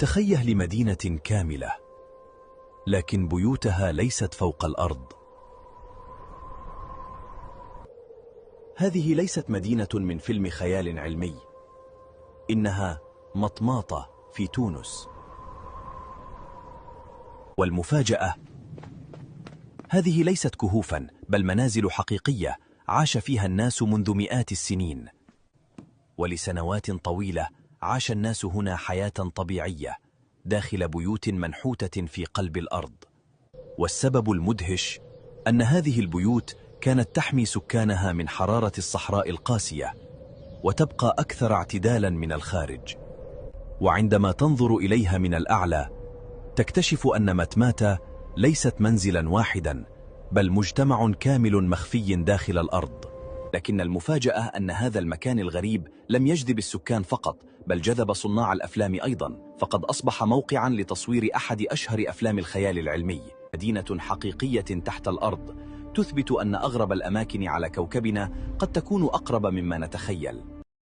تخيل مدينة كاملة، لكن بيوتها ليست فوق الأرض. هذه ليست مدينة من فيلم خيال علمي، إنها مطماطة في تونس. والمفاجأة، هذه ليست كهوفا بل منازل حقيقية عاش فيها الناس منذ مئات السنين. ولسنوات طويلة عاش الناس هنا حياة طبيعية داخل بيوت منحوتة في قلب الأرض. والسبب المدهش أن هذه البيوت كانت تحمي سكانها من حرارة الصحراء القاسية وتبقى أكثر اعتدالا من الخارج. وعندما تنظر إليها من الأعلى تكتشف أن متماتة ليست منزلا واحدا بل مجتمع كامل مخفي داخل الأرض. لكن المفاجأة أن هذا المكان الغريب لم يجذب السكان فقط بل جذب صناع الأفلام أيضا، فقد أصبح موقعا لتصوير أحد أشهر أفلام الخيال العلمي. مدينة حقيقية تحت الأرض تثبت أن أغرب الأماكن على كوكبنا قد تكون أقرب مما نتخيل.